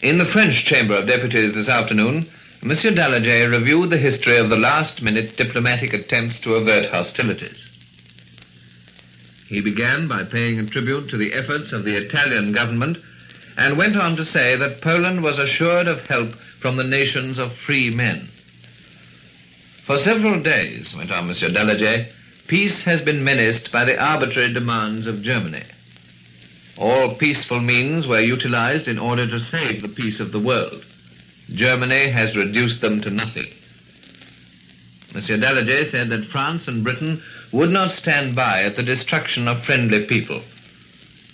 In the French Chamber of Deputies this afternoon, Monsieur Daladier reviewed the history of the last-minute diplomatic attempts to avert hostilities. He began by paying a tribute to the efforts of the Italian government and went on to say that Poland was assured of help from the nations of free men. For several days, went on Monsieur Daladier, peace has been menaced by the arbitrary demands of Germany. All peaceful means were utilized in order to save the peace of the world. Germany has reduced them to nothing. Monsieur Daladier said that France and Britain would not stand by at the destruction of friendly people.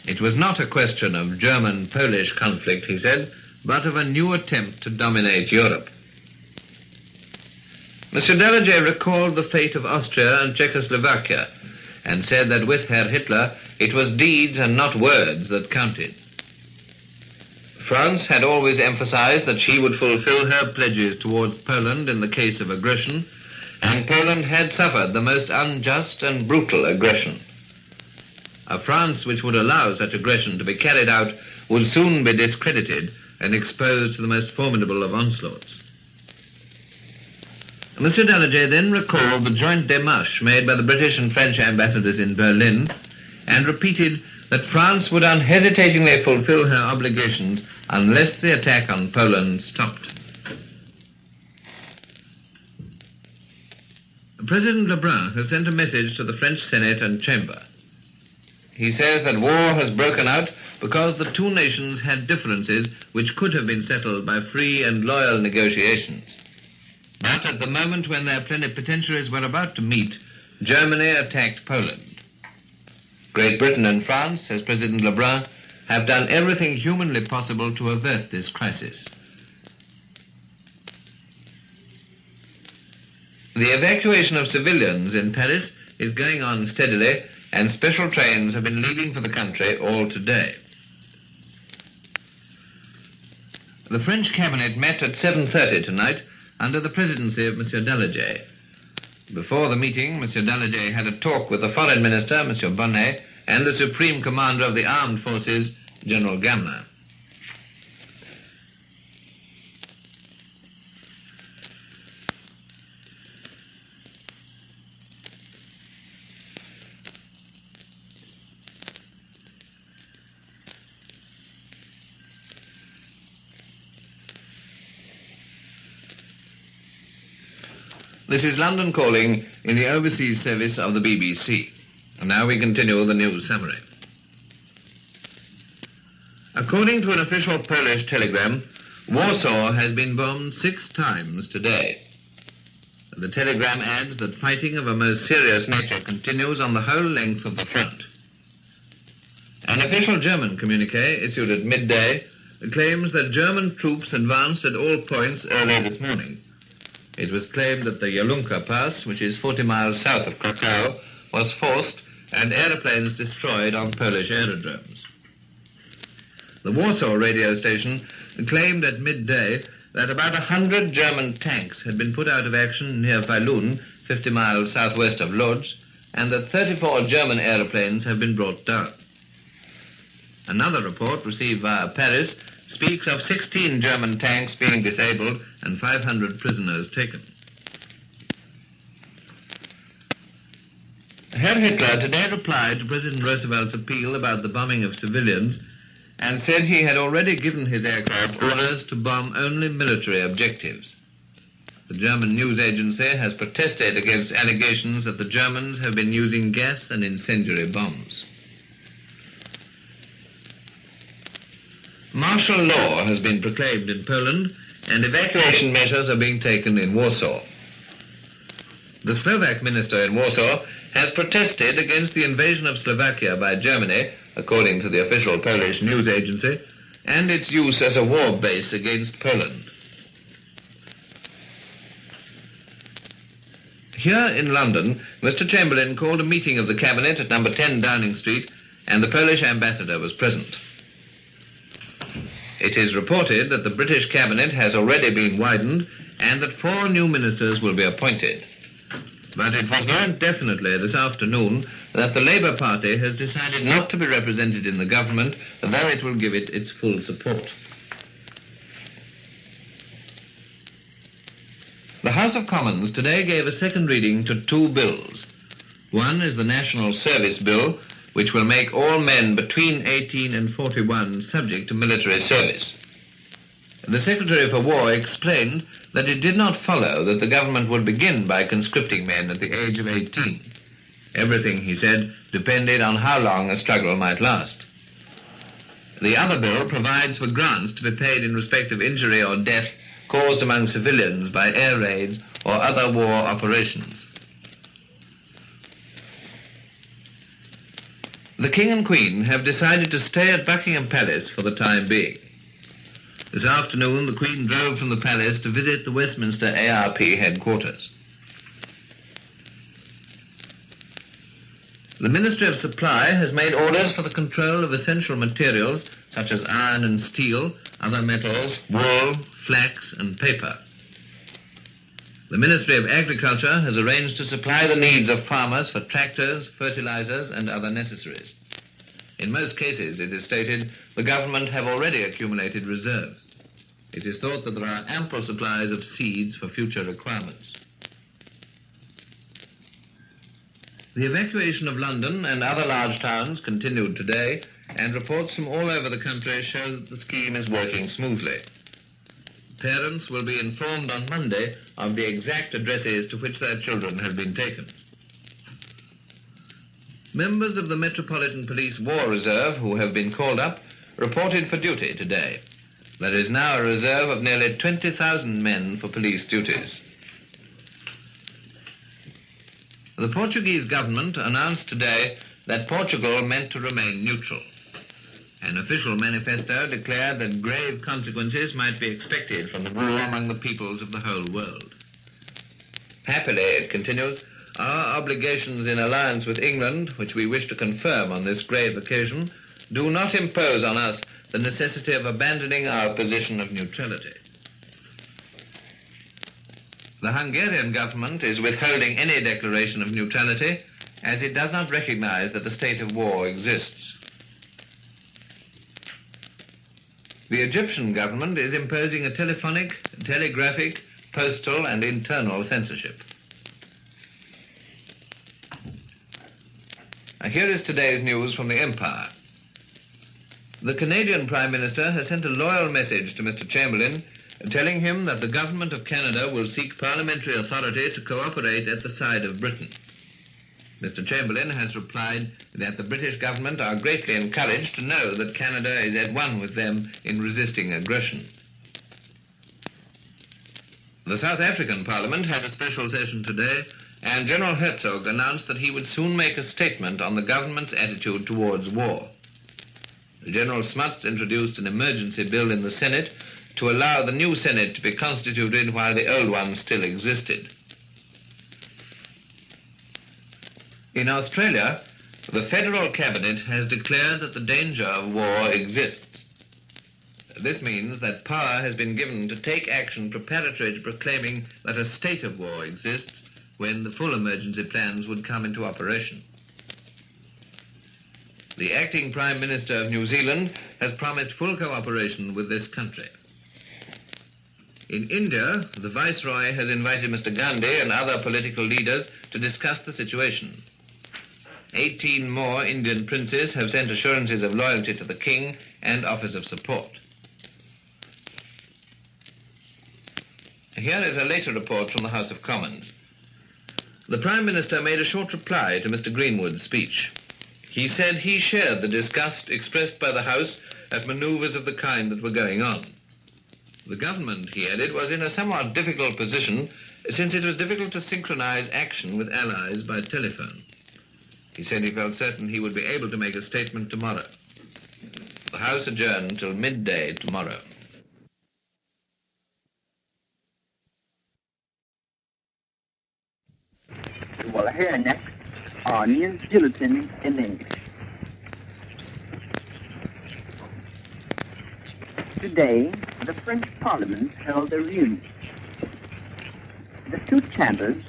It was not a question of German-Polish conflict, he said, but of a new attempt to dominate Europe. Monsieur Daladier recalled the fate of Austria and Czechoslovakia and said that with Herr Hitler it was deeds and not words that counted. France had always emphasized that she would fulfill her pledges towards Poland in the case of aggression, and Poland had suffered the most unjust and brutal aggression. A France which would allow such aggression to be carried out would soon be discredited and exposed to the most formidable of onslaughts. Monsieur Daladier then recalled the joint démarche made by the British and French ambassadors in Berlin and repeated that France would unhesitatingly fulfill her obligations unless the attack on Poland stopped. President Lebrun has sent a message to the French Senate and Chamber. He says that war has broken out because the two nations had differences which could have been settled by free and loyal negotiations. But at the moment when their plenipotentiaries were about to meet, Germany attacked Poland. Great Britain and France, says President Lebrun, have done everything humanly possible to avert this crisis. The evacuation of civilians in Paris is going on steadily, and special trains have been leaving for the country all today. The French cabinet met at 7:30 tonight under the presidency of Monsieur Daladier. Before the meeting, Monsieur Daladier had a talk with the foreign minister, Monsieur Bonnet, and the supreme commander of the armed forces, General Gamma. This is London Calling in the overseas service of the BBC. And now we continue the news summary. According to an official Polish telegram, Warsaw has been bombed 6 times today. The telegram adds that fighting of a most serious nature continues on the whole length of the front. An official German communique issued at midday claims that German troops advanced at all points early this morning. It was claimed that the Yalunka Pass, which is 40 miles south of Krakow, was forced and aeroplanes destroyed on Polish aerodromes. The Warsaw radio station claimed at midday that about 100 German tanks had been put out of action near Falun, 50 miles southwest of Lodz, and that 34 German aeroplanes have been brought down. Another report received via Paris speaks of 16 German tanks being disabled and 500 prisoners taken. Herr Hitler today replied to President Roosevelt's appeal about the bombing of civilians and said he had already given his aircraft orders to bomb only military objectives. The German news agency has protested against allegations that the Germans have been using gas and incendiary bombs. Martial law has been proclaimed in Poland, and evacuation measures are being taken in Warsaw. The Slovak minister in Warsaw has protested against the invasion of Slovakia by Germany, according to the official Polish news agency, and its use as a war base against Poland. Here in London, Mr. Chamberlain called a meeting of the cabinet at number 10 Downing Street, and the Polish ambassador was present. It is reported that the British cabinet has already been widened and that 4 new ministers will be appointed. But it was learned definitely this afternoon that the Labour Party has decided not to be represented in the government, though it will give it its full support. The House of Commons today gave a second reading to two bills. One is the National Service Bill, which will make all men between 18 and 41 subject to military service. The Secretary for War explained that it did not follow that the government would begin by conscripting men at the age of 18. Everything, he said, depended on how long a struggle might last. The other bill provides for grants to be paid in respect of injury or death caused among civilians by air raids or other war operations. The King and Queen have decided to stay at Buckingham Palace for the time being. This afternoon, the Queen drove from the palace to visit the Westminster ARP headquarters. The Ministry of Supply has made orders for the control of essential materials such as iron and steel, other metals, wool, flax, and paper. The Ministry of Agriculture has arranged to supply the needs of farmers for tractors, fertilizers, and other necessaries. In most cases, it is stated, the government have already accumulated reserves. It is thought that there are ample supplies of seeds for future requirements. The evacuation of London and other large towns continued today, and reports from all over the country show that the scheme is working smoothly. Parents will be informed on Monday of the exact addresses to which their children have been taken. Members of the Metropolitan Police War Reserve who have been called up reported for duty today. There is now a reserve of nearly 20,000 men for police duties. The Portuguese government announced today that Portugal meant to remain neutral. An official manifesto declared that grave consequences might be expected from the war among the peoples of the whole world. Happily, it continues, our obligations in alliance with England, which we wish to confirm on this grave occasion, do not impose on us the necessity of abandoning our position of neutrality. The Hungarian government is withholding any declaration of neutrality as it does not recognize that the state of war exists. The Egyptian government is imposing a telephonic, telegraphic, postal, and internal censorship. Here is today's news from the Empire. The Canadian Prime Minister has sent a loyal message to Mr. Chamberlain, telling him that the government of Canada will seek parliamentary authority to cooperate at the side of Britain. Mr. Chamberlain has replied that the British government are greatly encouraged to know that Canada is at one with them in resisting aggression. The South African Parliament had a special session today, and General Herzog announced that he would soon make a statement on the government's attitude towards war. General Smuts introduced an emergency bill in the Senate to allow the new Senate to be constituted while the old one still existed. In Australia, the federal cabinet has declared that the danger of war exists. This means that power has been given to take action preparatory to proclaiming that a state of war exists when the full emergency plans would come into operation. The acting Prime Minister of New Zealand has promised full cooperation with this country. In India, the Viceroy has invited Mr. Gandhi and other political leaders to discuss the situation. 18 more Indian princes have sent assurances of loyalty to the King and offers of support. Here is a later report from the House of Commons. The Prime Minister made a short reply to Mr. Greenwood's speech. He said he shared the disgust expressed by the House at manoeuvres of the kind that were going on. The government, he added, was in a somewhat difficult position since it was difficult to synchronize action with allies by telephone. He said he felt certain he would be able to make a statement tomorrow. The House adjourned until midday tomorrow. You will hear next our news bulletin in English. Today, the French Parliament held a reunion. The two chambers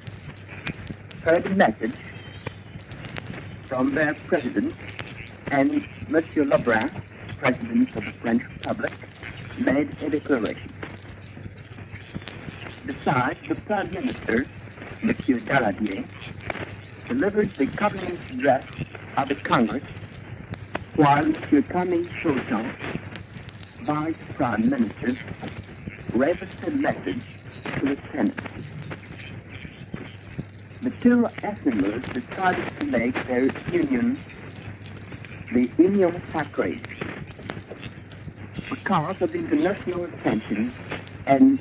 heard a message from their president, and Monsieur Lebrun, President of the French Republic, made a declaration. Besides, the Prime Minister, Monsieur Daladier, delivered the covenant address of the Congress, while Monsieur Camille Chausson, Vice Prime Minister, read the message to the Senate. The two assemblies decided to make their union the Union Sacrée because of the international attention and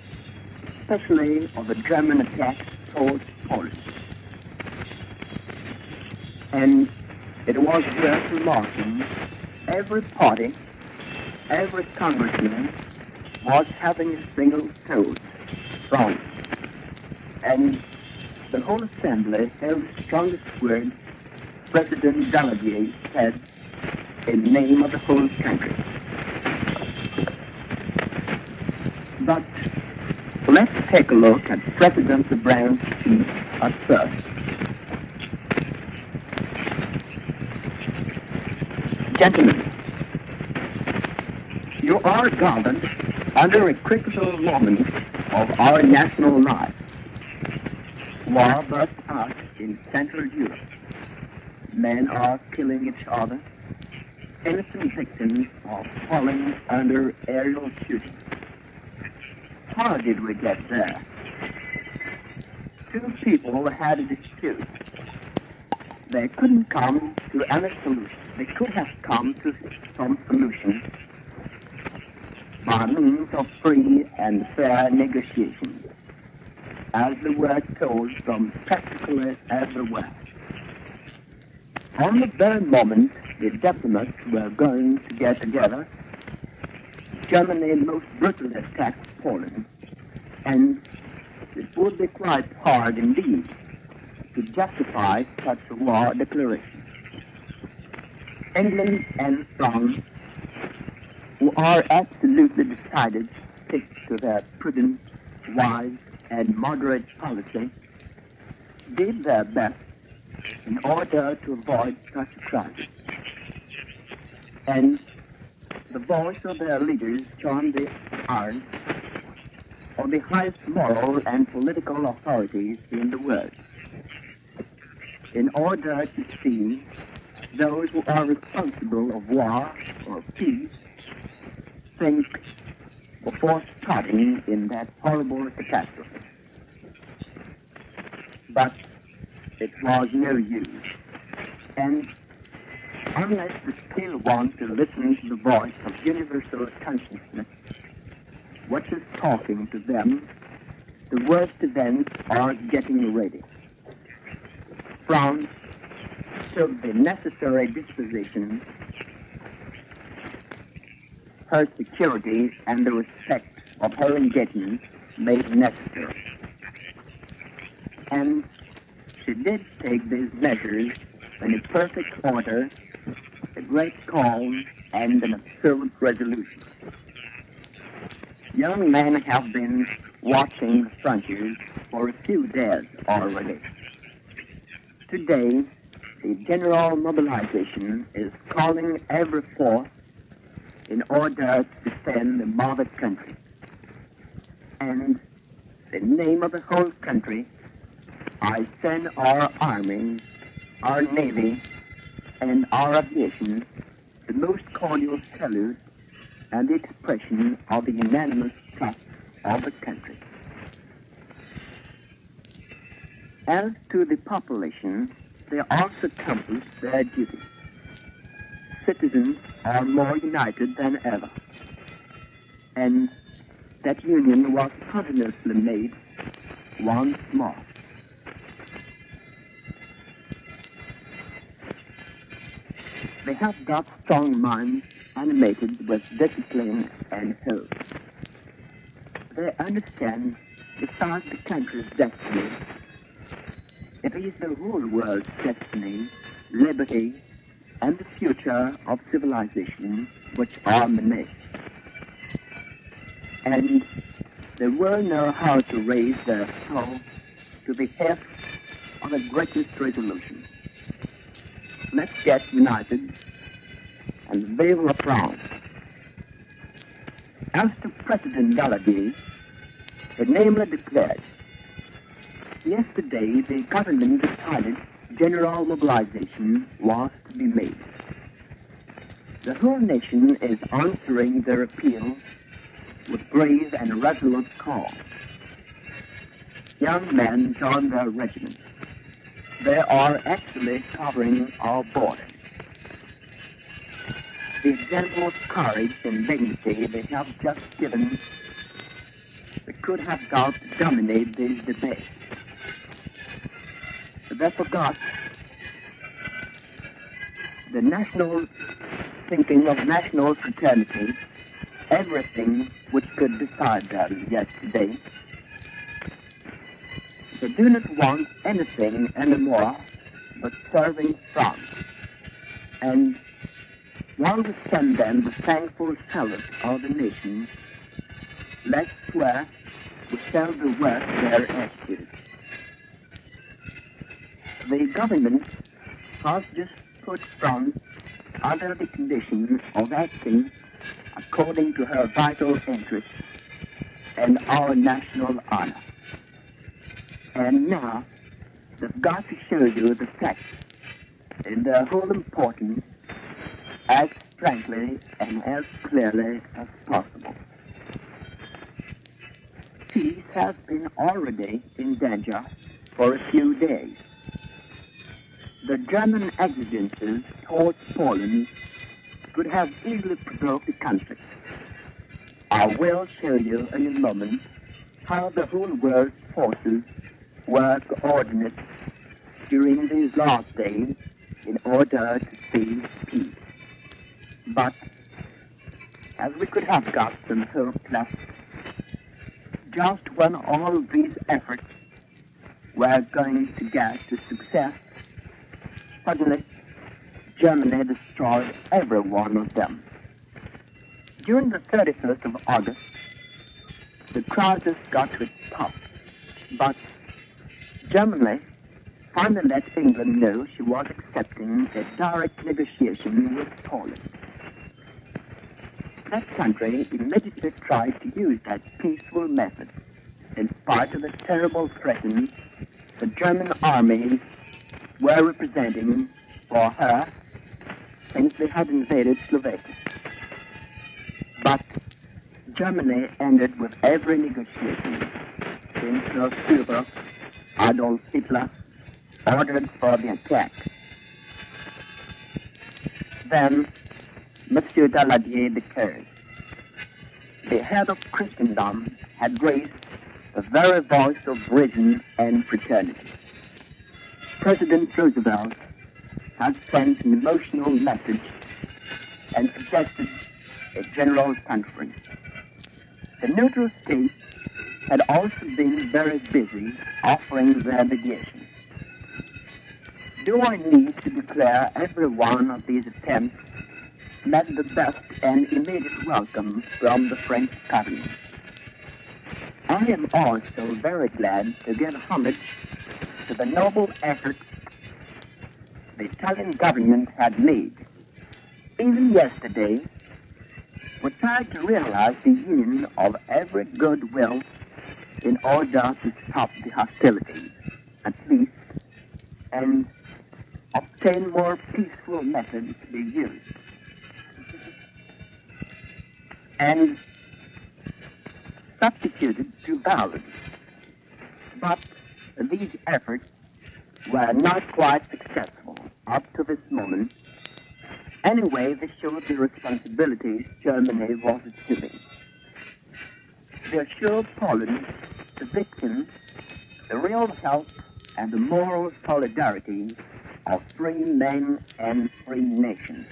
especially of the German attack towards Poland. And it was worth remarking, every party, every congressman was having a single thought from, and the whole assembly held the strongest word President Daladier said in the name of the whole country. But let's take a look at President Lebrun's speech at first. Gentlemen, you are gathered under a critical moment of our national life. War burst out in Central Europe. Men are killing each other. Innocent victims are falling under aerial shooting. How did we get there? Two people had a dispute. They couldn't come to any solution. They could have come to some solution by means of free and fair negotiation, as the word told from practically everywhere. On the very moment the diplomats were going to get together, Germany most brutally attacked Poland, and it would be quite hard indeed to justify such a war declaration. England and France, who are absolutely decided to stick to their prudent, wise, and moderate policy, did their best in order to avoid such a crisis. And the voice of their leaders charmed the hearts of the highest moral and political authorities in the world, in order to see those who are responsible of war or peace think before starting in that horrible catastrophe. But it was no use, and unless they still want to listen to the voice of universal consciousness, which is talking to them, the worst events are getting ready. France showed the necessary disposition, her security and the respect of her engagement made necessary. And she did take these measures in a perfect order, a great calm, and an absolute resolution. Young men have been watching the frontiers for a few days already. Today, the general mobilization is calling every force in order to defend the mother country. And in the name of the whole country, I send our army, our navy, and our aviation the most cordial salute and the expression of the unanimous trust of the country. As to the population, they also accomplish their duty. Citizens are more united than ever, and that union was continuously made once more. They have got strong minds animated with discipline and hope. They understand, besides the country's destiny, it is the whole world's destiny, liberty, and the future of civilization which are menaced. And they will know how to raise their soul to the heft of the greatest resolution. Let's get united and vive la France. As to President Daladier, It namely declared, yesterday the government decided general mobilization was to be made. The whole nation is answering their appeal with brave and resolute call. Young men join their regiments. They are actually covering our borders. The example of courage and dignity they have just given, they could have got to dominate these debates. They forgot the national thinking of national fraternity, everything which could decide them yesterday. They do not want anything anymore but serving France. And while we send them the thankful salute of the nation, let's swear we shall do work there executed. The government has just put France under the condition of acting according to her vital interests and our national honor. And now, they've got to show you the facts in their whole importance as frankly and as clearly as possible. Peace has been already in danger for a few days. The German exigencies towards Poland could have easily provoked the conflict. I will show you in a moment how the whole world's forces were coordinated during these last days in order to seize peace. But as we could have got some hope left, just when all these efforts were going to get to success, suddenly Germany destroyed every one of them. During the 31st of August, the crisis got to its top, but Germany finally let England know she was accepting a direct negotiation with Poland. That country immediately tried to use that peaceful method, in spite of the terrible threats the German armies were representing for her since they had invaded Slovakia. But Germany ended with every negotiation since her Führer, Adolf Hitler, ordered for the attack. Then Monsieur Daladier declared, the head of Christendom had raised the very voice of reason and fraternity. President Roosevelt had sent an emotional message and suggested a general conference. The neutral states had also been very busy offering their mediation. Do I need to declare every one of these attempts met the best and immediate welcome from the French government? I am also very glad to give homage to the noble effort the Italian government had made. Even yesterday, we tried to realize the union of every goodwill in order to stop the hostilities, at least, and obtain more peaceful methods to be used. And substituted to violence. But these efforts were not quite successful up to this moment. Anyway, they showed the responsibilities Germany was assuming. They assured Poland, the victims, the real help and the moral solidarity of free men and free nations.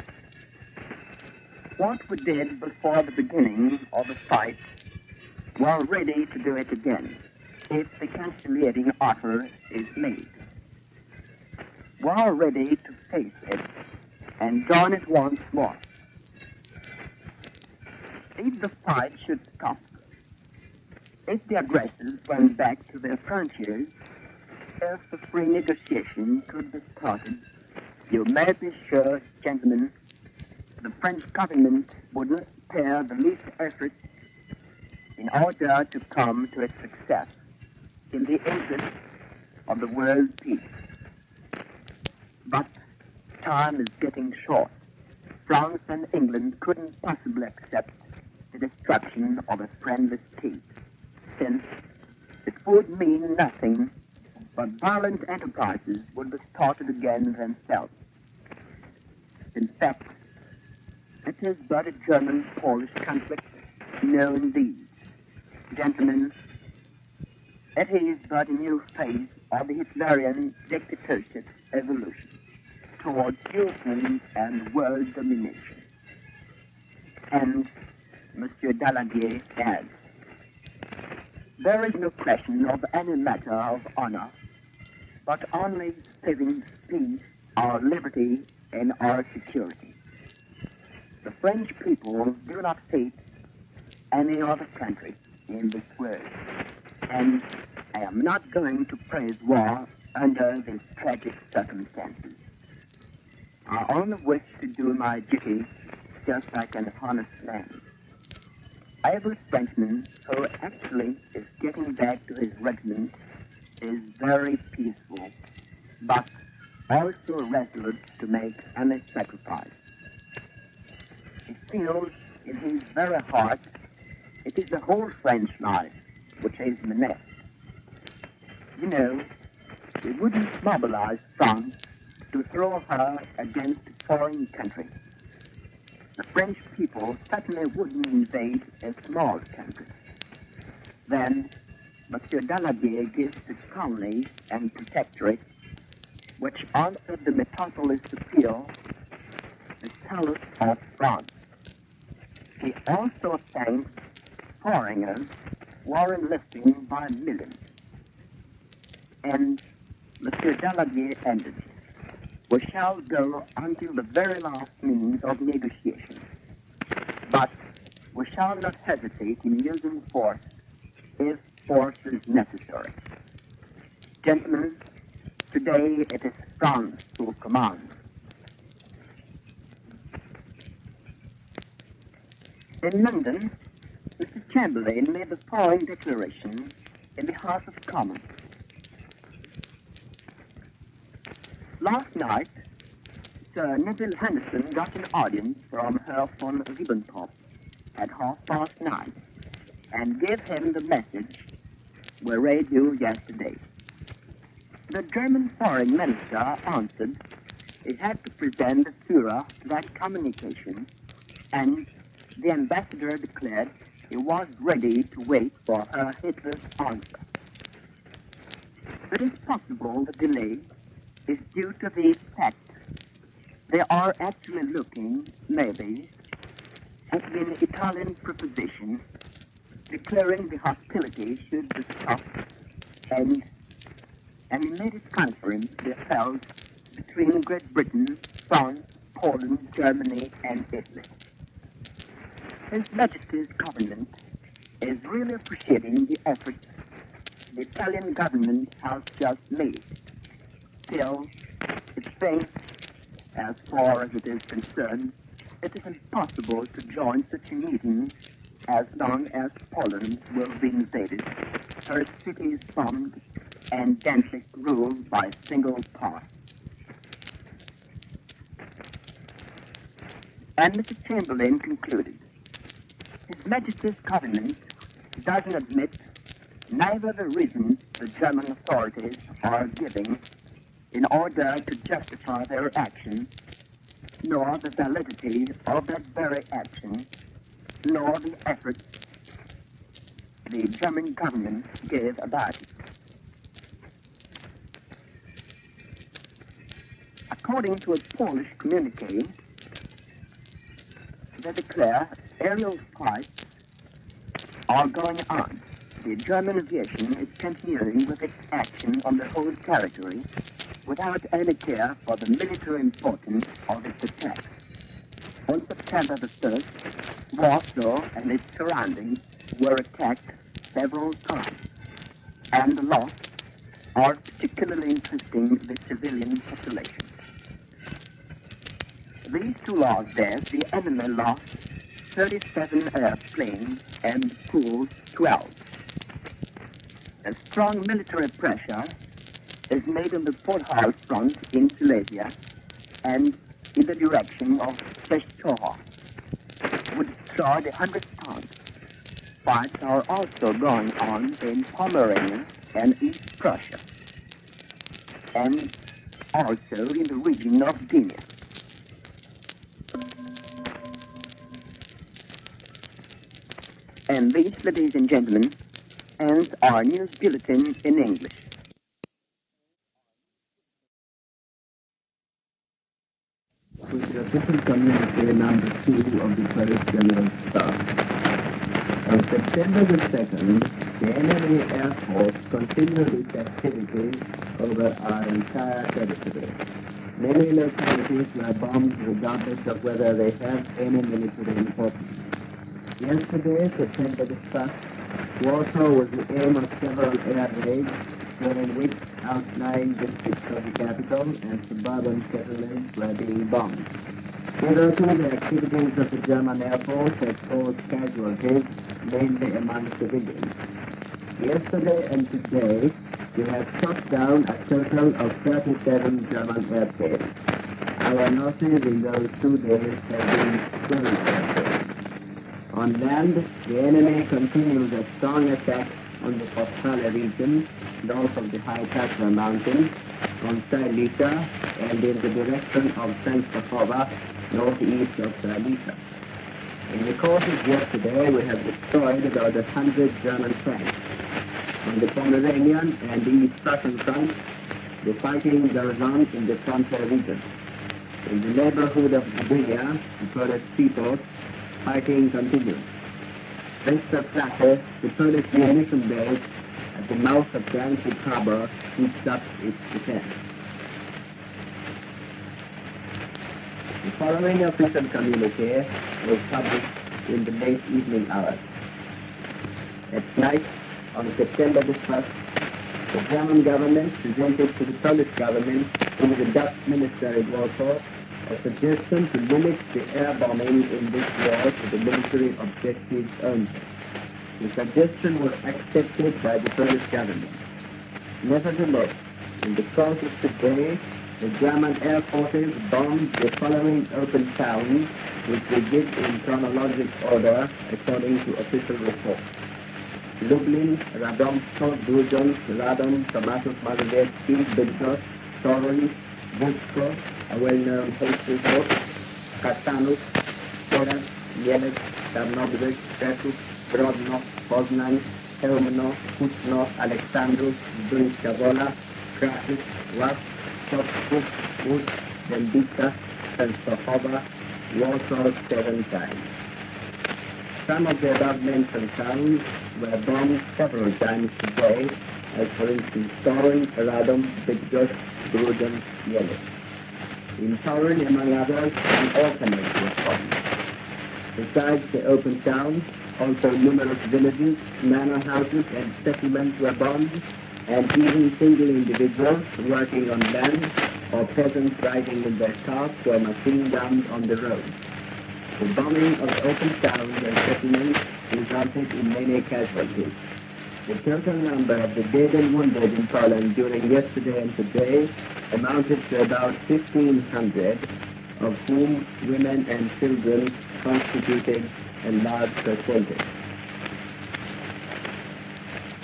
What we did before the beginning of the fight, we're ready to do it again if the conciliating offer is made. We're ready to face it and join it once more. If the fight should stop, if the aggressors went back to their frontiers, if the free negotiation could be started, you may be sure, gentlemen, the French government would not spare the least effort in order to come to its success in the interest of the world peace. But time is getting short. France and England couldn't possibly accept the destruction of a friendly state, since it would mean nothing but violent enterprises would be started against themselves. In fact, it is but a German-Polish conflict. No, indeed. Gentlemen, it is but a new phase of the Hitlerian dictatorship's evolution towards European and world domination. And Monsieur Daladier adds, there is no question of any matter of honor, but only saving peace, our liberty, and our security. The French people do not hate any other country in this world, and I am not going to praise war under these tragic circumstances. I only wish to do my duty just like an honest man. Every Frenchman who actually is getting back to his regiment is very peaceful, but also resolute to make any sacrifice. He feels in his very heart it is the whole French life which is menaced. You know, we wouldn't mobilize France to throw her against a foreign country. The French people certainly wouldn't invade a small country. Then, Monsieur Daladier gives the colony and protectorate, which answered the metropolis appeal, the salute of France. He also thanks foreigners who are enlisting by millions. And Monsieur Daladier ended, we shall go until the very last means of negotiation. But we shall not hesitate in using force if force is necessary. Gentlemen, today it is France who commands. In London, Mr. Chamberlain made the following declaration in the House of Commons. Last night, Sir Neville Henderson got an audience from Herr von Ribbentrop at 9:30 and gave him the message we read you yesterday. The German foreign minister answered he had to present the Führer that communication, and the ambassador declared he was ready to wait for Herr Hitler's answer. It is possible the delay is due to the fact they are actually looking, maybe, at the Italian proposition declaring the hostility should be stopped and an immediate conference be held between Great Britain, France, Poland, Germany, and Italy. His Majesty's government is really appreciating the efforts the Italian government has just made. Still, it thinks, as far as it is concerned, it is impossible to join such a meeting as long as Poland will be invaded, her cities bombed, and Danzig ruled by a single power. And Mr. Chamberlain concluded, His Majesty's government doesn't admit neither the reasons the German authorities are giving in order to justify their action, nor the validity of that very action, nor the efforts the German government gave about it. According to a Polish communique, they declare aerial fights are going on. The German aviation is continuing with its action on the whole territory without any care for the military importance of its attack. On September the 1st, Warsaw and its surroundings were attacked several times, and the loss are particularly interesting the civilian population. These two last days, the enemy lost 37 airplanes and crews 12. A strong military pressure is made on the Port House front in Silesia and in the direction of Czechoslovakia, would destroy the 100th ton. Fights are also going on in Pomerania and East Prussia, and also in the region of Guinea. And this, ladies and gentlemen, ends our news bulletin in English. With the official communique number 2 of the Paris General Staff. On September the 2nd, the enemy Air Force continued its activities over our entire territory. Many localities were bombed regardless of whether they have any military importance. Yesterday, September the 1st, Warsaw was the aim of several air raids, during which outlying districts of the capital and suburban settlements were being bombed. Hitherto, the activities of the German Air Force had caused casualties, mainly among civilians. Yesterday and today, we have shot down a total of 37 German airplanes. Our losses in those 2 days have been 12 airplanes. On land, the enemy continues a strong attack on the Postale region, north of the High Tatra Mountains, on Silesia, and in the direction of Częstochowa, northeast of Silesia. In the course of yesterday, we have destroyed about 100 German tanks. On the Pomeranian and the East Prussian front, the fighting goes on in the frontier region. In the neighborhood of Gdynia, the Polish seaport, fighting continues. Westerplatte, the Polish munition base at the mouth of Danzig Harbor, keeps up its defense. The following official communique was published in the late evening hours. At night, on September the 1st, the German government presented to the Polish government through the Dutch minister in Warsaw a suggestion to limit the air bombing in this war to the military objectives only. The suggestion was accepted by the Polish government. Nevertheless, in the course of the day, the German air forces bombed the following open towns, which we give in chronologic order according to official reports: Lublin, Radomsko, Grudziądz, Radom, Tomaszów Mazowiecki, Bydgoszcz, Toruń, Busko, a well-known pastry port, Kastanów, Teraz, Mielec, Tarnobrzeg, Krzeszów, Brodno, Poznań, Chełmno, Kutno, Aleksandrów, Zduńska Wola, Kraków, Łask, Piotrków, Łódź, Dębica, Częstochowa, Warsaw 7 times. Some of the above-mentioned towns were bombed several times today, as for instance Toruń, Radom, Bydgoszcz, Grudziądz, Mielec. In Toruń, among others, an orphanage was bombed. Besides the open towns, also numerous villages, manor houses, and settlements were bombed, and even single individuals working on land or peasants riding in their carts were machine-gunned on the road. The bombing of open towns and settlements resulted in many casualties. The total number of the dead and wounded in Poland during yesterday and today amounted to about 1,500, of whom women and children constituted a large percentage.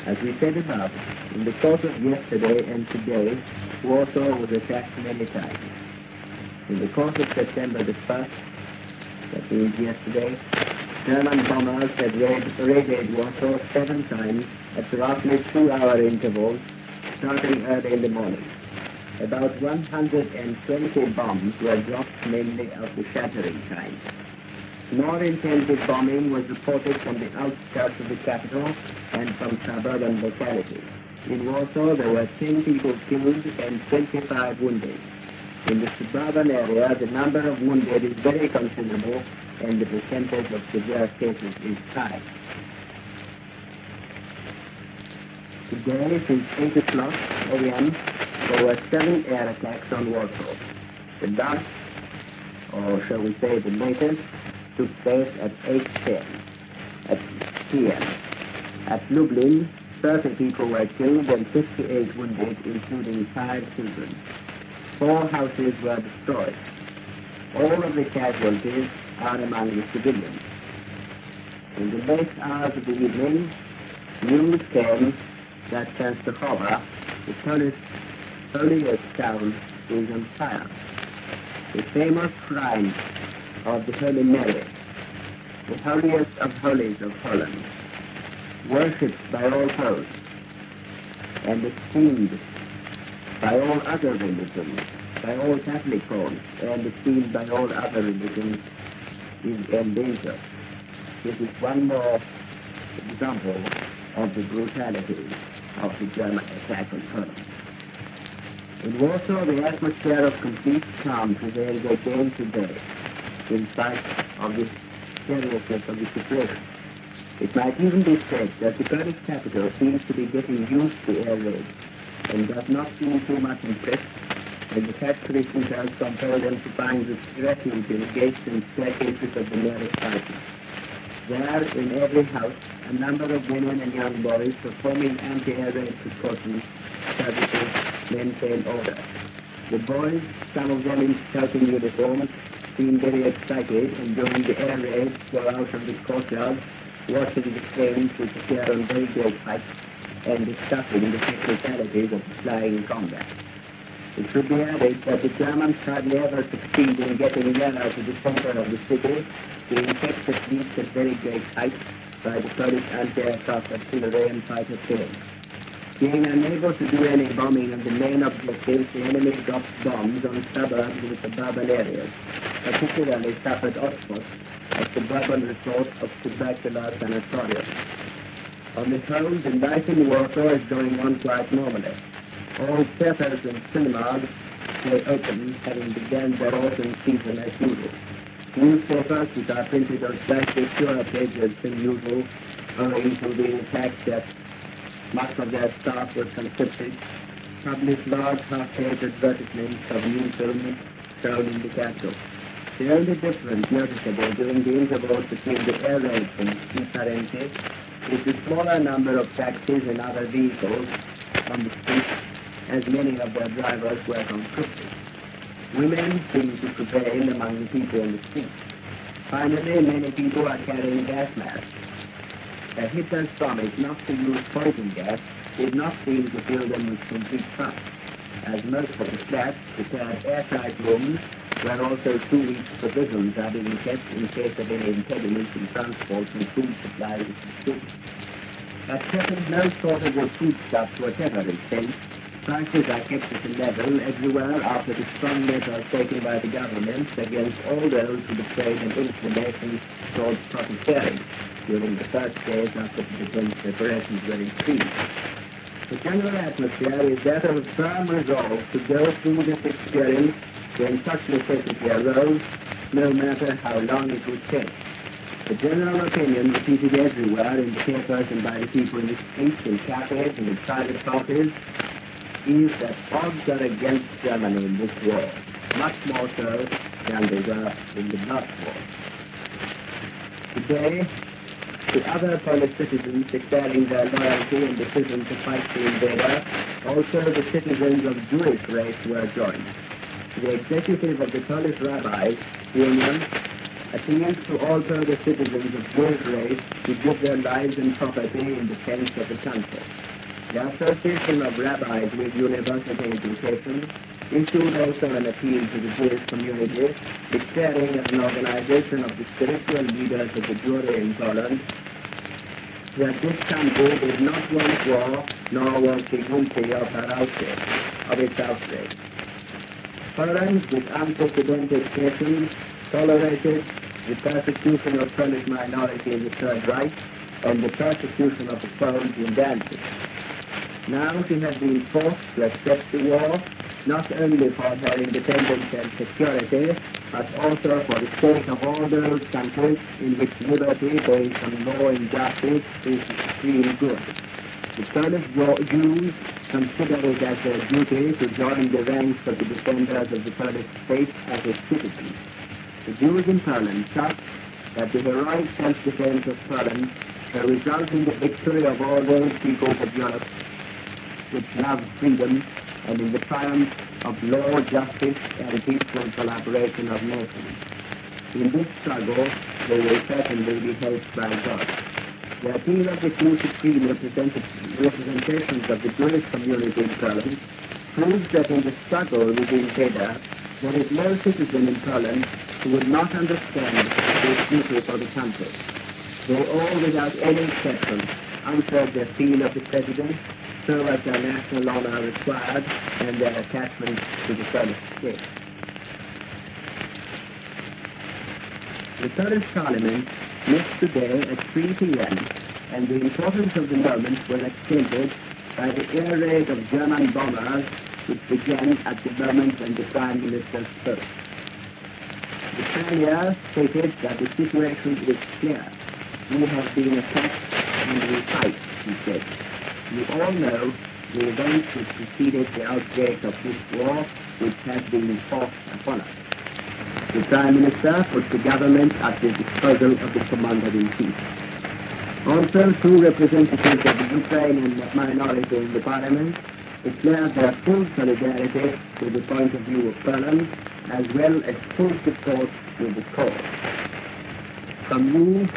As we said above, in the course of yesterday and today, Warsaw was attacked many times. In the course of September the 1st, that means yesterday, German bombers had raided Warsaw 7 times at roughly 2-hour intervals, starting early in the morning. About 120 bombs were dropped, mainly of the shattering kind. More intensive bombing was reported from the outskirts of the capital and from suburban localities. In Warsaw, there were 10 people killed and 25 wounded. In the suburban area, the number of wounded is very considerable and the percentage of severe cases is high. Today, since 8 o'clock a.m., there were 7 air attacks on Warsaw. The last, or shall we say the latest, took place at 8:10 p.m. At Lublin, 30 people were killed and 58 wounded, including 5 children. 4 houses were destroyed. All of the casualties are among the civilians. In the late hours of the evening, news came that Częstochowa, the holiest town, is on fire. The famous shrine of the Holy Mary, the holiest of holies of Holland, worshipped by all Poles and esteemed by all other religions, by all Catholic Poles, and esteemed by all other religions, is in danger. This is one more example of the brutality of the German attack on Poland. In Warsaw, the atmosphere of complete calm prevails again today, in spite of the seriousness of the situation. It might even be said that the Polish capital seems to be getting used to air raids and does not seem too much impressed when the factory shooters compel them to find refuge in gates and staircases of the nearest houses. There, in every house, a number of women and young boys performing anti-air raid precautions services maintain order. The boys, some of them in scouting uniforms, seem very excited and during the air raids go out of the courtyard watching the planes which appear on very great heights and discussing the technicalities of flying combat. It should be added that the Germans hardly ever succeed in getting nearer to the center of the city, being kept at least at very great heights by the Polish anti-aircraft artillery and fighter planes. Being unable to do any bombing of the main objectives, the enemy drops bombs on suburbs with suburban areas, particularly suffered hotspots at the Brabant resort of tubercular sanatorium. On the whole, the life in Warsaw is going on quite normally. All theaters and cinemas stay open, having begun their autumn season as usual. Newspapers, which are printed on slightly fewer pages than usual, owing to the fact that much of their staff was conscripted, publish large half-page advertisements of new films shown in the capital. The only difference noticeable during the intervals between the air raids and Pisarenki is the smaller number of taxis and other vehicles on the streets, as many of their drivers were conscripted. Women seem to prevail among the people in the streets. Finally, many people are carrying gas masks. Hitler's promise not to use poison gas did not seem to fill them with complete trust, as most of the flats prepared airtight rooms where also 2 weeks' provisions are being kept in case of any impediments in transport and food supplies to the city. At present, no shortage of foodstuffs whatever is sent. Prices are kept at a level everywhere after the strong measures taken by the government against all those who betrayed an inclination towards profiteering during the first days after the defense preparations were increased. The general atmosphere is that of a firm resolve to go through this experience when such necessity arose, no matter how long it would take. The general opinion repeated everywhere in the papers and by the people in the streets, in cafes and in private parties is that odds are against Germany in this war, much more so than they were in the last war. Today, the other Polish citizens declaring their loyalty and decision to fight the invader, also the citizens of Jewish race were joined. The executive of the Polish Rabbis Union appeals to also the citizens of Jewish race to give their lives and property in defense of the country. The Association of Rabbis with University Education issued also an appeal to the Jewish community, declaring as an organization of the spiritual leaders of the Jewry in Poland that this country did not want war, nor was she guilty of its outrage. Poland, with unprecedented patience, tolerated the persecution of Polish minority in the Third Reich and the persecution of the Poles in Danzig. Now she has been forced to accept the war, not only for her independence and security, but also for the sake of all those countries in which liberty based on law and justice is the supreme good. The Polish Jews consider it as their duty to join the ranks of the defenders of the Polish state as its citizens. The Jews in Poland, such that the heroic self-defense of Poland shall result in the victory of all those peoples of Europe which love freedom and in the triumph of law, justice, and peaceful collaboration of nations. In this struggle, they will certainly be helped by God. The appeal of the two supreme representations of the Jewish community in Poland proves that in the struggle with the invader, there is no citizen in Poland who would not understand the duty for the country. They all, without any exception, answered the appeal of the President, so as their national honor required and their attachment to the Polish state. The Polish Parliament met today at 3 p.m., and the importance of the moment was accentuated by the air raid of German bombers which began at the moment when the Prime Minister spoke. The Premier stated that the situation is clear. We have been attacked and we fight, he said. You all know the events which preceded the outbreak of this war which has been forced upon us. The Prime Minister put the government at the disposal of the Commander-in-Chief. Also, two representatives of the Ukrainian minority in the Parliament declared their full solidarity with the point of view of Poland, as well as full support with the cause. From you,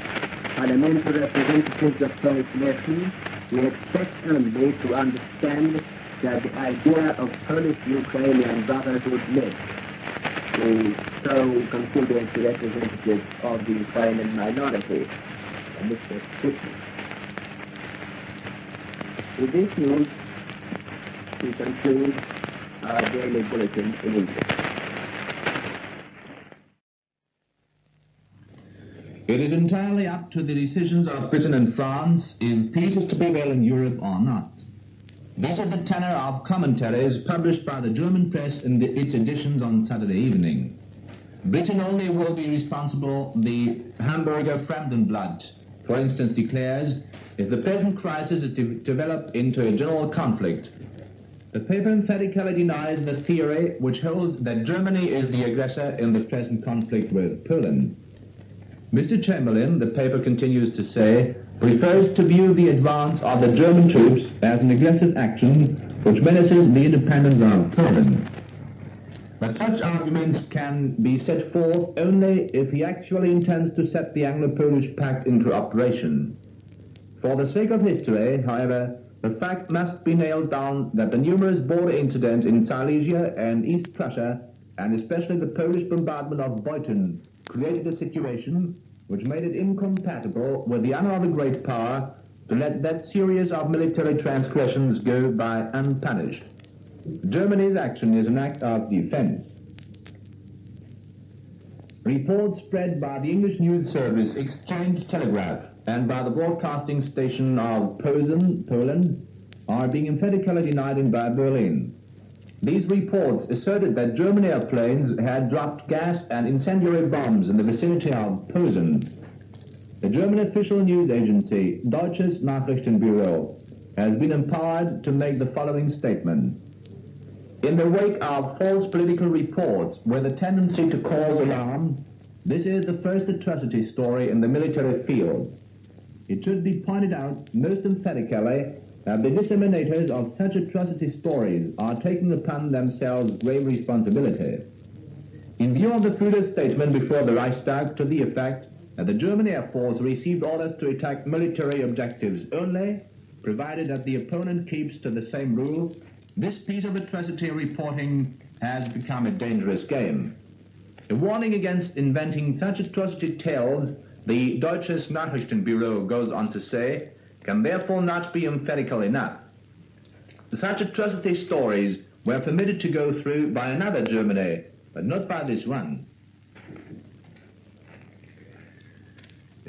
parliamentary representatives of Polish nations, we expect only to understand that the idea of Polish-Ukrainian brotherhood lives. We so consider the representative of the Ukrainian minority, Mr. Stickman. With this news, we conclude our daily bulletin in English. It is entirely up to the decisions of Britain and France if peace is to prevail in Europe or not. These are the tenor of commentaries published by the German press in its editions on Saturday evening. Britain only will be responsible, the Hamburger Fremdenblatt, for instance, declares, if the present crisis is to develop into a general conflict. The paper emphatically denies the theory which holds that Germany is the aggressor in the present conflict with Poland. Mr. Chamberlain, the paper continues to say, prefers to view the advance of the German troops as an aggressive action which menaces the independence of Poland. But such arguments can be set forth only if he actually intends to set the Anglo-Polish Pact into operation. For the sake of history, however, the fact must be nailed down that the numerous border incidents in Silesia and East Prussia, and especially the Polish bombardment of Beuthen, created a situation which made it incompatible with the honor of a great power to let that series of military transgressions go by unpunished. Germany's action is an act of defense. Reports spread by the English News Service Exchange Telegraph and by the broadcasting station of Poland are being emphatically denied by Berlin. These reports asserted that German airplanes had dropped gas and incendiary bombs in the vicinity of Posen. The German official news agency, Deutsches Nachrichtenbüro, has been empowered to make the following statement. In the wake of false political reports with a tendency to cause alarm, this is the first atrocity story in the military field. It should be pointed out most emphatically that the disseminators of such atrocity stories are taking upon themselves grave responsibility. In view of the Führer's statement before the Reichstag to the effect that the German Air Force received orders to attack military objectives only, provided that the opponent keeps to the same rule, this piece of atrocity reporting has become a dangerous game. A warning against inventing such atrocity tales, the Deutsches Nachrichtenbüro goes on to say, can therefore not be emphatical enough. Such atrocity stories were permitted to go through by another Germany, but not by this one.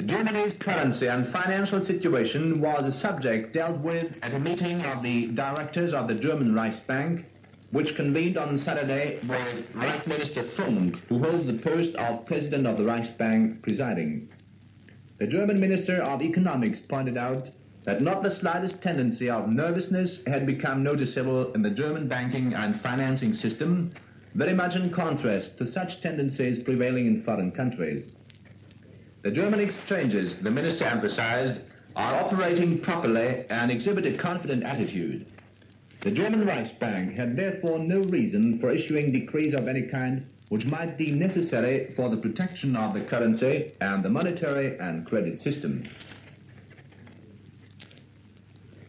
Germany's currency and financial situation was a subject dealt with at a meeting of the directors of the German Reichsbank, which convened on Saturday with Reich Minister Funk, who holds the post of President of the Reichsbank, presiding. The German Minister of Economics pointed out that not the slightest tendency of nervousness had become noticeable in the German banking and financing system, very much in contrast to such tendencies prevailing in foreign countries. The German exchanges, the minister emphasized, are operating properly and exhibit a confident attitude. The German Reichsbank had therefore no reason for issuing decrees of any kind which might deem necessary for the protection of the currency and the monetary and credit system.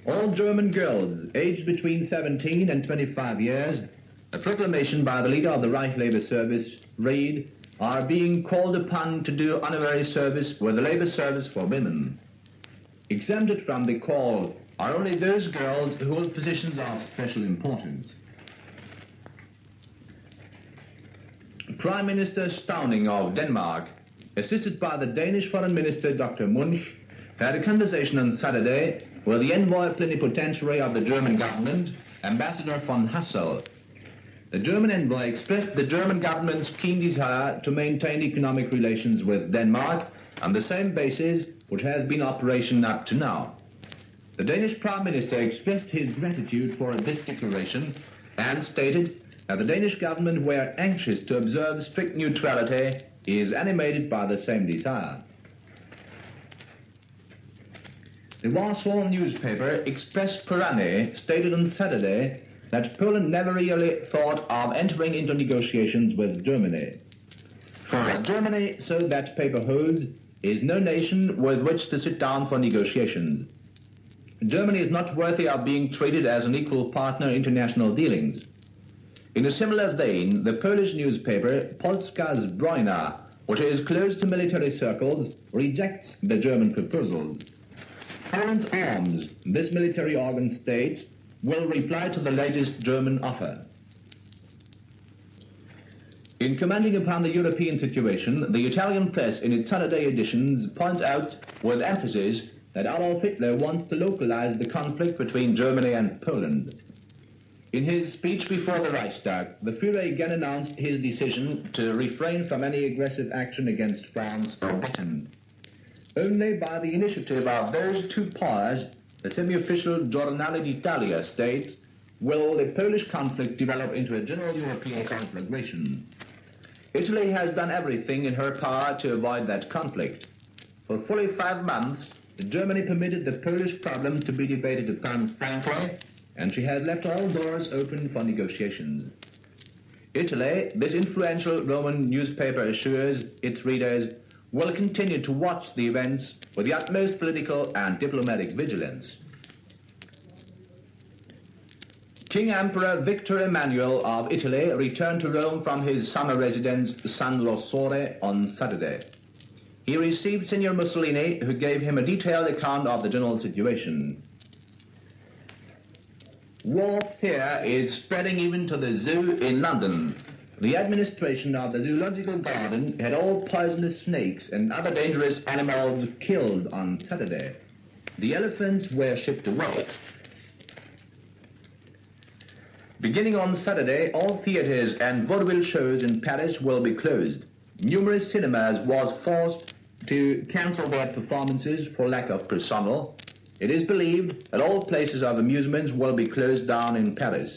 All German girls aged between 17 and 25 years, a proclamation by the leader of the Reich Labor Service, read, are being called upon to do honorary service with the labor service for women. Exempted from the call are only those girls who hold positions of special importance. Prime Minister Stauning of Denmark, assisted by the Danish Foreign Minister Dr. Munch, had a conversation on Saturday with the envoy plenipotentiary of the German government, Ambassador von Hassel. The German envoy expressed the German government's keen desire to maintain economic relations with Denmark on the same basis which has been in operation up to now. The Danish Prime Minister expressed his gratitude for this declaration and stated that the Danish government, where anxious to observe strict neutrality, is animated by the same desire. The Warsaw newspaper Express Poranny stated on Saturday that Poland never really thought of entering into negotiations with Germany. For Germany, so that paper holds, is no nation with which to sit down for negotiations. Germany is not worthy of being treated as an equal partner in international dealings. In a similar vein, the Polish newspaper Polska Zbrojna, which is close to military circles, rejects the German proposals. Poland's arms, this military organ states, will reply to the latest German offer. In commenting upon the European situation, the Italian press in its Saturday editions points out with emphasis that Adolf Hitler wants to localize the conflict between Germany and Poland. In his speech before the Reichstag, the Führer again announced his decision to refrain from any aggressive action against France or Britain. Only by the initiative of those two powers, the semi-official Giornale d'Italia states, will the Polish conflict develop into a general European conflagration. Italy has done everything in her power to avoid that conflict. For fully 5 months, Germany permitted the Polish problem to be debated upon frankly, and she has left all doors open for negotiations. Italy, this influential Roman newspaper assures its readers, will continue to watch the events with the utmost political and diplomatic vigilance. King Emperor Victor Emmanuel of Italy returned to Rome from his summer residence San Rossore on Saturday. He received Signor Mussolini, who gave him a detailed account of the general situation. Warfare is spreading even to the zoo in London. The administration of the zoological garden had all poisonous snakes and other dangerous animals killed on Saturday. The elephants were shipped away. Beginning on Saturday, all theaters and vaudeville shows in Paris will be closed. Numerous cinemas was forced to cancel their performances for lack of personnel. It is believed that all places of amusements will be closed down in Paris.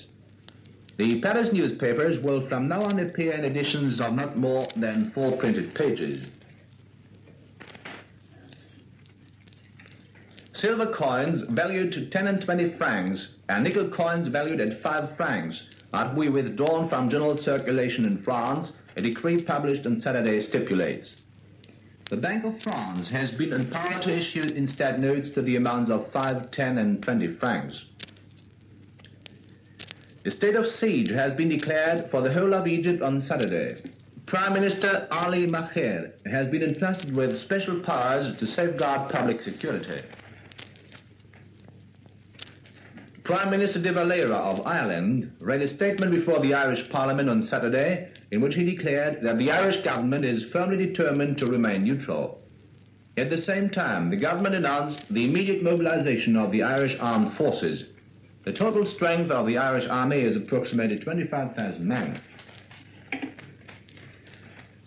The Paris newspapers will from now on appear in editions of not more than 4 printed pages. Silver coins valued to 10 and 20 francs and nickel coins valued at 5 francs are to be withdrawn from general circulation in France, a decree published on Saturday stipulates. The Bank of France has been empowered to issue instead notes to the amounts of 5, 10 and 20 francs. A state of siege has been declared for the whole of Egypt on Saturday. Prime Minister Ali Maher has been entrusted with special powers to safeguard public security. Prime Minister de Valera of Ireland read a statement before the Irish Parliament on Saturday in which he declared that the Irish government is firmly determined to remain neutral. At the same time, the government announced the immediate mobilization of the Irish armed forces. The total strength of the Irish army is approximately 25,000 men.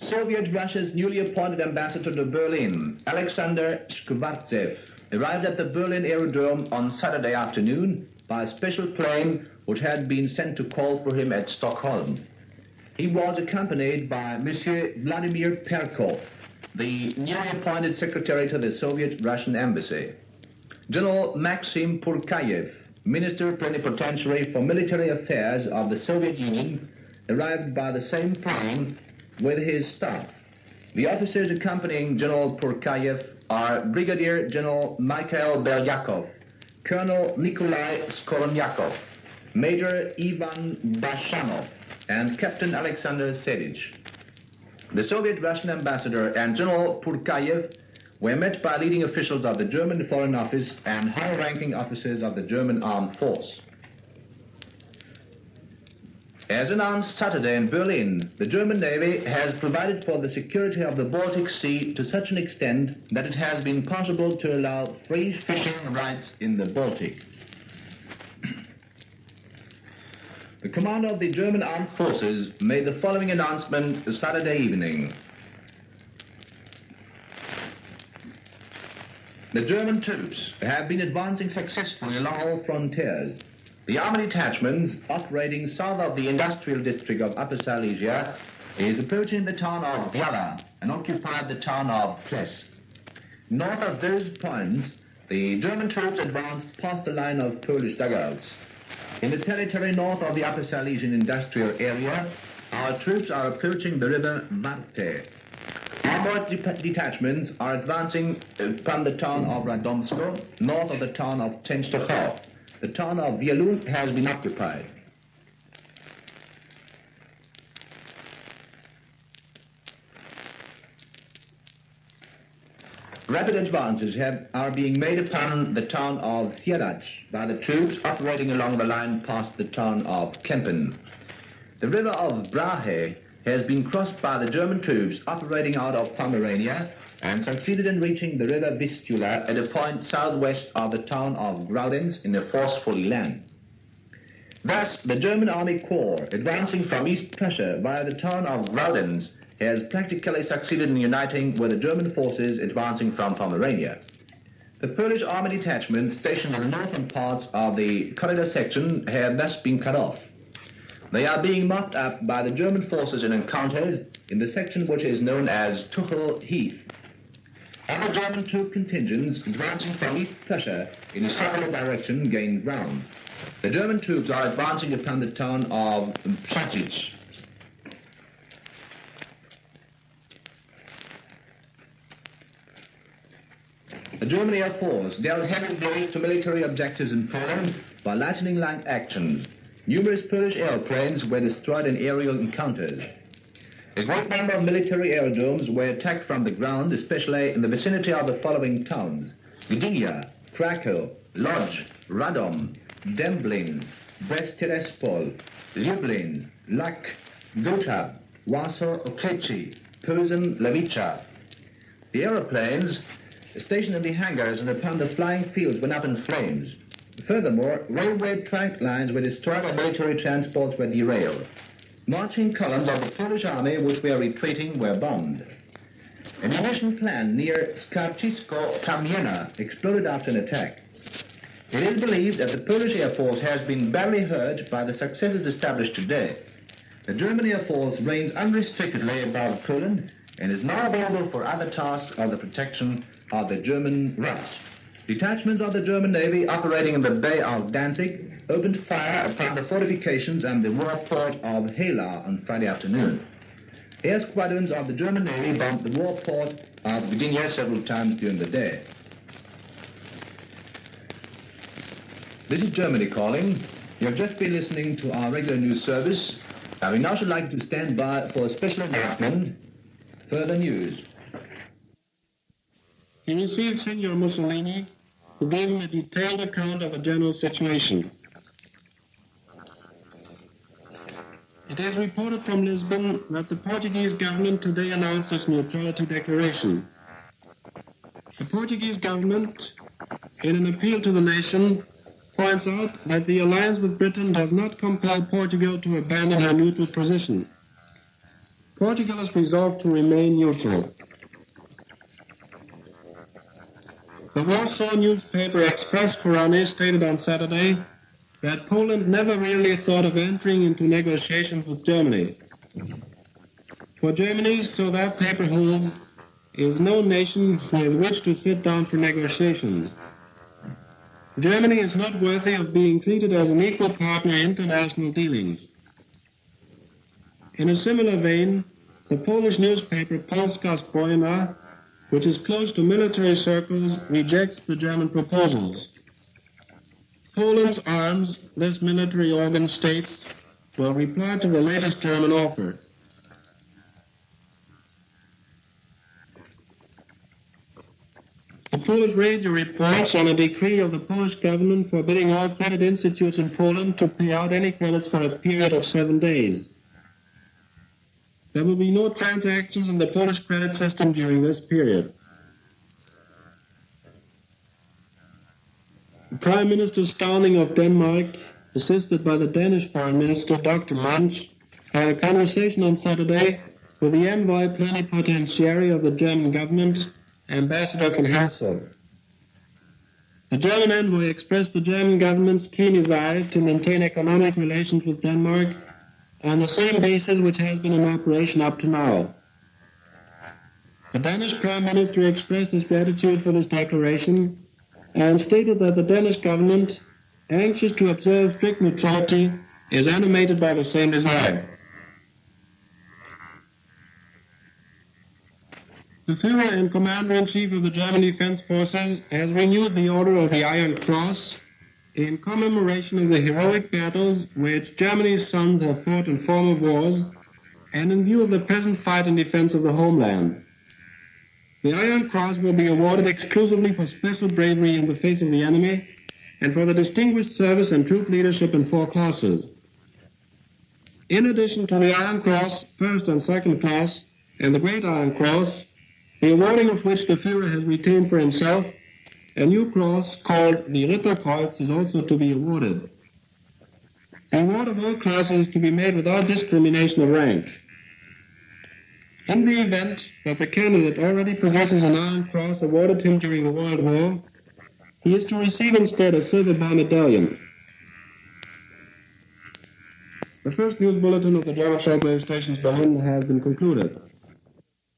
Soviet Russia's newly appointed ambassador to Berlin, Alexander Shkvartsev, arrived at the Berlin Aerodrome on Saturday afternoon by a special plane which had been sent to call for him at Stockholm. He was accompanied by Monsieur Vladimir Perkov, the newly appointed secretary to the Soviet-Russian embassy. General Maxim Purkayev, Minister Plenipotentiary for Military Affairs of the Soviet Union, arrived by the same plane with his staff. The officers accompanying General Purkayev are Brigadier General Mikhail Belyakov, Colonel Nikolai Skolonyakov, Major Ivan Bashanov, and Captain Alexander Sedich. The Soviet-Russian ambassador and General Purkayev were met by leading officials of the German Foreign Office and high-ranking officers of the German Armed Force. As announced Saturday in Berlin, the German Navy has provided for the security of the Baltic Sea to such an extent that it has been possible to allow free fishing rights in the Baltic. The commander of the German Armed Forces made the following announcement Saturday evening. The German troops have been advancing successfully along all frontiers. The army detachments operating south of the industrial district of Upper Silesia is approaching the town of Biala and occupied the town of Ples. North of those points, the German troops advanced past the line of Polish dugouts. In the territory north of the Upper Silesian industrial area, our troops are approaching the river Varte. Armored detachments are advancing from the town of Radomsko, north of the town of Częstochow. The town of Wielun has been occupied. Rapid advances are being made upon the town of Sierrach by the troops operating along the line past the town of Kempen. The river of Brahe has been crossed by the German troops operating out of Pomerania and succeeded in reaching the river Vistula at a point southwest of the town of Graudenz in a forceful land. Thus, the German Army Corps, advancing from East Prussia via the town of Graudenz, has practically succeeded in uniting with the German forces advancing from Pomerania. The Polish army detachments stationed in the northern parts of the corridor section have thus been cut off. They are being mopped up by the German forces in encounters in the section which is known as Tuchel Heath. Other German troop contingents advancing from East Prussia in a southerly direction gained ground. The German troops are advancing upon the town of Przacic. The German Air Force dealt heavy blows to military objectives in Poland by lightning-like actions. Numerous Polish airplanes were destroyed in aerial encounters. A great number of military aerodromes were attacked from the ground, especially in the vicinity of the following towns: Gdynia, Krakow, Lodz, Radom, Dęblin, Brest-Tiraspol, Lublin, Lak, Gotha, Warsaw, Oklechi, Posen, Lewica. The aeroplanes stationed in the hangars and upon the flying fields went up in flames. Furthermore, railway track lines were destroyed and military transports were derailed. Marching columns of the Polish army which were retreating were bombed. A munition plant near Skarczysko-Kamienna exploded after an attack. It is believed that the Polish Air Force has been badly hurt by the successes established today. The German Air Force reigns unrestrictedly above Poland and is now available for other tasks of the protection of the German rights. Detachments of the German Navy operating in the Bay of Danzig opened fire upon the fortifications and the war port of Hela on Friday afternoon. Air squadrons of the German Navy bombed the war port of Gdynia several times during the day. This is Germany calling. You have just been listening to our regular news service. We now should like to stand by for a special announcement. Further news. He received Signor Mussolini, who gave him a detailed account of the general situation. It is reported from Lisbon that the Portuguese government today announced its neutrality declaration. The Portuguese government, in an appeal to the nation, points out that the alliance with Britain does not compel Portugal to abandon her neutral position. Portugal is resolved to remain neutral. The Warsaw newspaper Express Korany stated on Saturday that Poland never really thought of entering into negotiations with Germany. For Germany, so that paper holds, is no nation with which to sit down for negotiations. Germany is not worthy of being treated as an equal partner in international dealings. In a similar vein, the Polish newspaper Polska Zbrojna, which is close to military circles, rejects the German proposals. Poland's arms, this military organ states, will reply to the latest German offer. The Polish radio reports on a decree of the Polish government forbidding all credit institutes in Poland to pay out any credits for a period of 7 days. There will be no transactions in the Polish credit system during this period. Prime Minister Stauning of Denmark, assisted by the Danish Foreign Minister Dr. Munch, had a conversation on Saturday with the envoy plenipotentiary of the German government, Ambassador von Hassel. The German envoy expressed the German government's keen desire to maintain economic relations with Denmark on the same basis which has been in operation up to now. The Danish Prime Minister expressed his gratitude for this declaration and stated that the Danish government, anxious to observe strict neutrality, is animated by the same desire. The Führer and Commander-in-Chief of the German Defense Forces has renewed the Order of the Iron Cross in commemoration of the heroic battles which Germany's sons have fought in former wars and in view of the present fight in defense of the homeland. The Iron Cross will be awarded exclusively for special bravery in the face of the enemy and for the distinguished service and troop leadership in 4 classes. In addition to the Iron Cross, first and second class, and the Great Iron Cross, the awarding of which the Führer has retained for himself, a new cross called the Ritterkreuz is also to be awarded. The award of all classes is to be made without discrimination of rank. In the event that the candidate already possesses an Iron Cross awarded him during the World War, he is to receive instead a silver bar medallion. The first news bulletin of the German shortwave stations Berlin has been concluded.